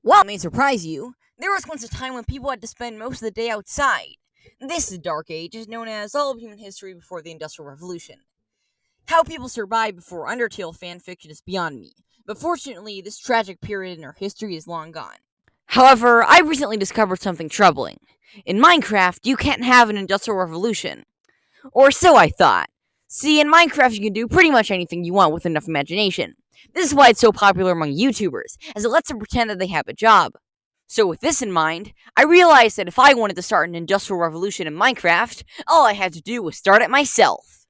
Well, it may surprise you, there was once a time when people had to spend most of the day outside. This dark age is known as all of human history before the Industrial Revolution. How people survived before Undertale fanfiction is beyond me, but fortunately, this tragic period in our history is long gone. However, I recently discovered something troubling. In Minecraft, you can't have an Industrial Revolution. Or so I thought. See, in Minecraft, you can do pretty much anything you want with enough imagination. This is why it's so popular among YouTubers, as it lets them pretend that they have a job. So with this in mind, I realized that if I wanted to start an industrial revolution in Minecraft, all I had to do was start it myself.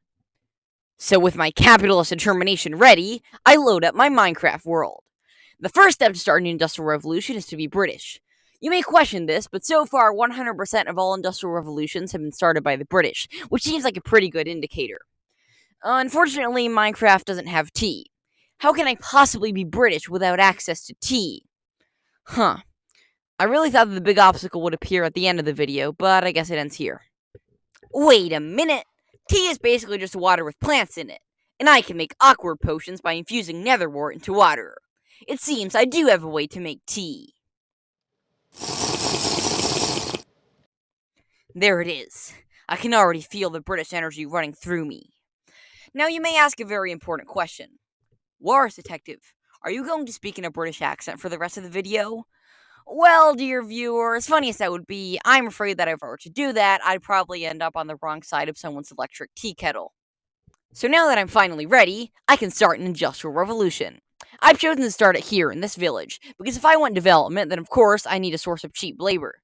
So with my capitalist determination ready, I load up my Minecraft world. The first step to start an industrial revolution is to be British. You may question this, but so far 100% of all industrial revolutions have been started by the British, which seems like a pretty good indicator. Unfortunately, Minecraft doesn't have tea. How can I possibly be British without access to tea? Huh. I really thought that the big obstacle would appear at the end of the video, but I guess it ends here. Wait a minute! Tea is basically just water with plants in it, and I can make awkward potions by infusing netherwort into water. It seems I do have a way to make tea. There it is. I can already feel the British energy running through me. Now you may ask a very important question. Wars Detective, are you going to speak in a British accent for the rest of the video? Well, dear viewer, as funny as that would be, I'm afraid that if I were to do that, I'd probably end up on the wrong side of someone's electric tea kettle. So now that I'm finally ready, I can start an industrial revolution. I've chosen to start it here in this village, because if I want development, then of course I need a source of cheap labor.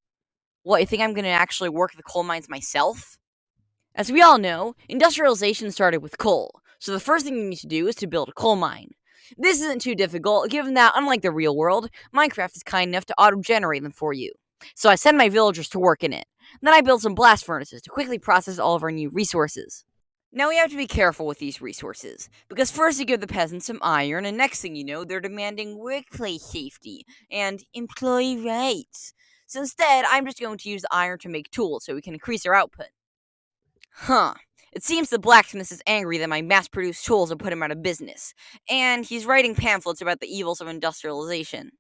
What, you think I'm going to actually work the coal mines myself? As we all know, industrialization started with coal, so the first thing you need to do is to build a coal mine. This isn't too difficult, given that, unlike the real world, Minecraft is kind enough to auto-generate them for you. So I send my villagers to work in it. Then I build some blast furnaces to quickly process all of our new resources. Now we have to be careful with these resources, because first you give the peasants some iron, and next thing you know, they're demanding workplace safety and employee rights. So instead, I'm just going to use the iron to make tools so we can increase our output. Huh. It seems the blacksmith is angry that my mass-produced tools have put him out of business, and he's writing pamphlets about the evils of industrialization.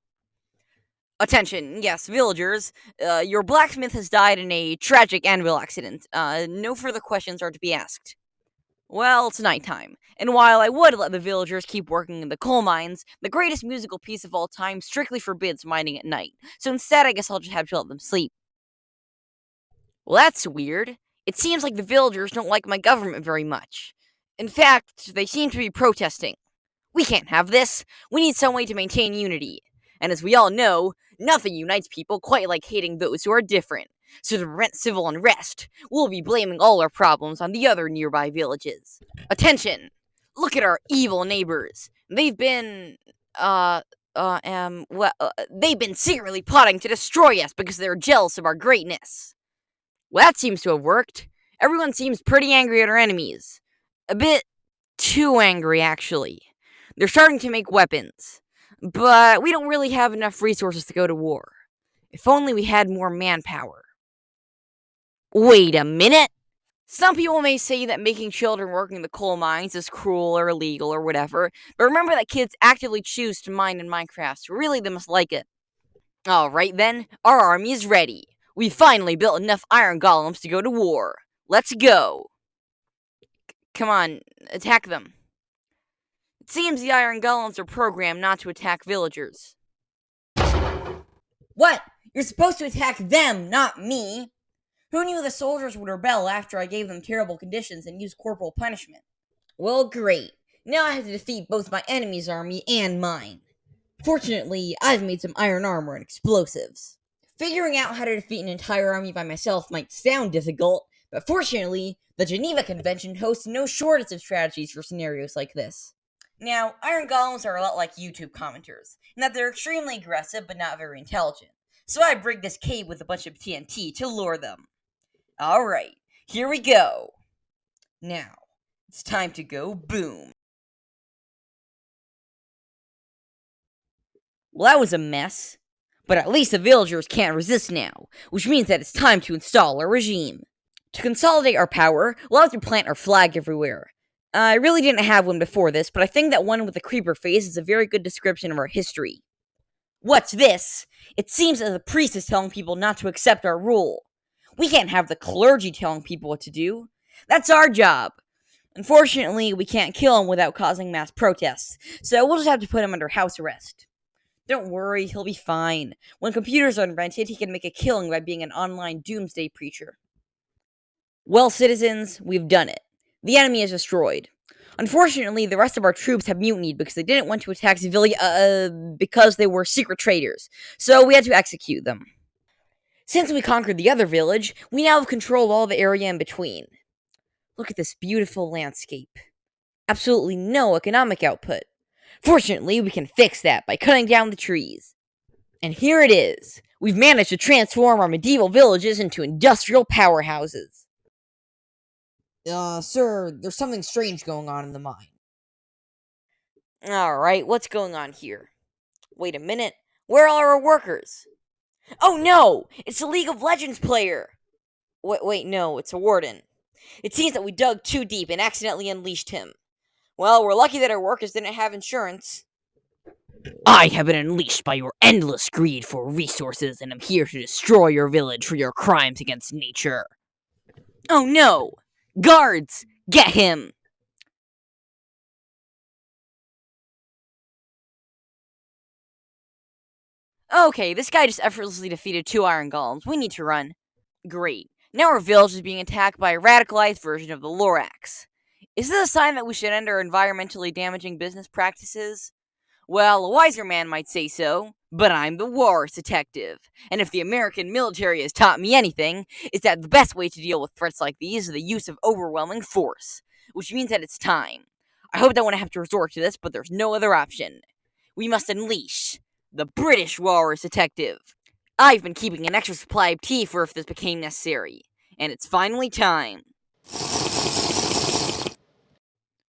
Attention, yes, villagers, your blacksmith has died in a tragic anvil accident. No further questions are to be asked. Well, it's nighttime, and while I would let the villagers keep working in the coal mines, the greatest musical piece of all time strictly forbids mining at night, so instead I guess I'll just have to let them sleep. Well, that's weird. It seems like the villagers don't like my government very much. In fact, they seem to be protesting. We can't have this. We need some way to maintain unity. And as we all know, nothing unites people quite like hating those who are different. So to prevent civil unrest, we'll be blaming all our problems on the other nearby villages. Attention! Look at our evil neighbors. They've been, they've been secretly plotting to destroy us because they're jealous of our greatness. Well, that seems to have worked. Everyone seems pretty angry at our enemies. A bit too angry, actually. They're starting to make weapons. But we don't really have enough resources to go to war. If only we had more manpower. Wait a minute! Some people may say that making children work in the coal mines is cruel or illegal or whatever, but remember that kids actively choose to mine in Minecraft, so really they must like it. Alright then, our army is ready. We finally built enough iron golems to go to war. Let's go. Come on, attack them. It seems the iron golems are programmed not to attack villagers. What? You're supposed to attack them, not me. Who knew the soldiers would rebel after I gave them terrible conditions and used corporal punishment? Well, great. Now I have to defeat both my enemy's army and mine. Fortunately, I've made some iron armor and explosives. Figuring out how to defeat an entire army by myself might sound difficult, but fortunately, the Geneva Convention hosts no shortage of strategies for scenarios like this. Now, iron golems are a lot like YouTube commenters, in that they're extremely aggressive but not very intelligent. So I rigged this cave with a bunch of TNT to lure them. Alright, here we go. Now, it's time to go boom. Well, that was a mess. But at least the villagers can't resist now, which means that it's time to install a regime. To consolidate our power, we'll have to plant our flag everywhere. I really didn't have one before this, but I think that one with the creeper face is a very good description of our history. What's this? It seems that the priest is telling people not to accept our rule. We can't have the clergy telling people what to do. That's our job. Unfortunately, we can't kill him without causing mass protests, so we'll just have to put him under house arrest. Don't worry, he'll be fine. When computers are invented, he can make a killing by being an online doomsday preacher. Well, citizens, we've done it. The enemy is destroyed. Unfortunately, the rest of our troops have mutinied because they didn't want to attack civilians because they were secret traitors, so we had to execute them. Since we conquered the other village, we now have control of all the area in between. Look at this beautiful landscape. Absolutely no economic output. Fortunately, we can fix that by cutting down the trees. And here it is. We've managed to transform our medieval villages into industrial powerhouses. Sir, there's something strange going on in the mine. Alright, what's going on here? Wait a minute. Where are our workers? Oh no! It's the League of Legends player! Wait, no, it's a warden. It seems that we dug too deep and accidentally unleashed him. Well, we're lucky that our workers didn't have insurance. I have been unleashed by your endless greed for resources and am here to destroy your village for your crimes against nature. Oh no! Guards! Get him! Okay, this guy just effortlessly defeated 2 iron golems. We need to run. Great. Now our village is being attacked by a radicalized version of the Lorax. Is this a sign that we should end our environmentally damaging business practices? Well, a wiser man might say so, but I'm the Wars detective. And if the American military has taught me anything, it's that the best way to deal with threats like these is the use of overwhelming force, which means that it's time. I hope I won't have to resort to this, but there's no other option. We must unleash the British Wars detective. I've been keeping an extra supply of tea for if this became necessary, and it's finally time.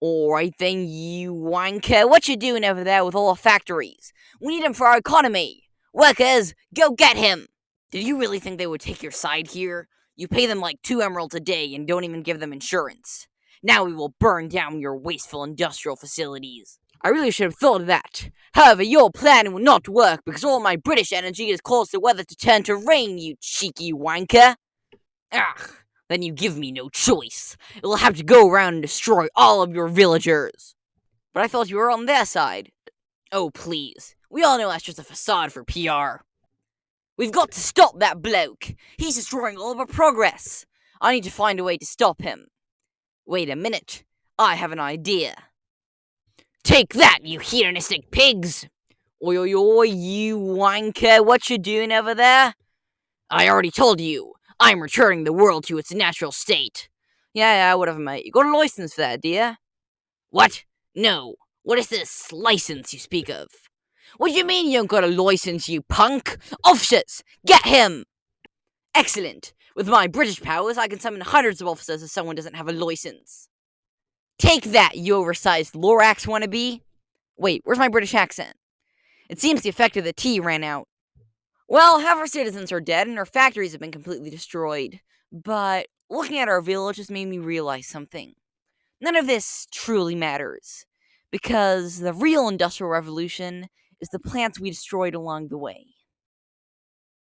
Alright then, you wanker. What you doing over there with all the factories? We need him for our economy. Workers, go get him! Did you really think they would take your side here? You pay them like 2 emeralds a day and don't even give them insurance. Now we will burn down your wasteful industrial facilities. I really should have thought of that. However, your plan will not work because all my British energy has caused the weather to turn to rain, you cheeky wanker. Ugh. Then you give me no choice. You'll have to go around and destroy all of your villagers. But I thought you were on their side. Oh, please. We all know that's just a facade for PR. We've got to stop that bloke. He's destroying all of our progress. I need to find a way to stop him. Wait a minute. I have an idea. Take that, you hedonistic pigs! Oi, oi, oi, you wanker. What you doing over there? I already told you. I'm returning the world to its natural state. Yeah, whatever, mate. You got a license for that, do you? What? No. What is this license you speak of? What do you mean you don't got a license, you punk? Officers, get him! Excellent. With my British powers, I can summon hundreds of officers if someone doesn't have a license. Take that, you oversized Lorax wannabe. Wait, where's my British accent? It seems the effect of the tea ran out. Well, half our citizens are dead and our factories have been completely destroyed. But looking at our village has made me realize something. None of this truly matters. Because the real Industrial Revolution is the plants we destroyed along the way.